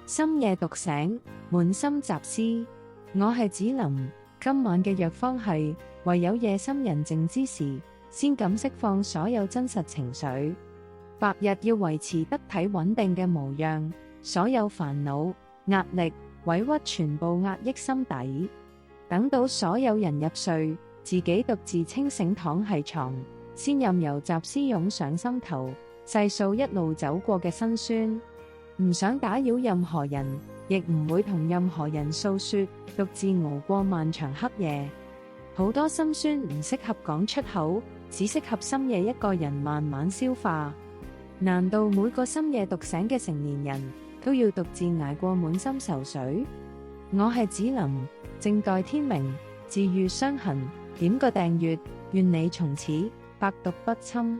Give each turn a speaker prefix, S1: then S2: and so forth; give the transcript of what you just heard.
S1: 深夜獨醒，滿心雜思。我係子琳，今晚嘅藥方係，唯有夜深人靜之時，先敢釋放所有真實情緒。白日要維持得體穩定嘅模樣，所有煩惱、壓力、委屈全部壓抑心底。等到所有人入睡，自己獨自清醒躺喺床，先任由雜思湧上心頭，細數一路走過嘅辛酸。唔想打擾任何人，亦唔會同任何人訴說，獨自熬過漫長黑夜。好多心酸唔適合講出口，只適合深夜一個人慢慢消化。難道每個深夜獨醒嘅成年人都要獨自捱過滿心愁緒？我係子琳，靜待天明，治癒傷痕。點個訂閱，願你從此百毒不侵。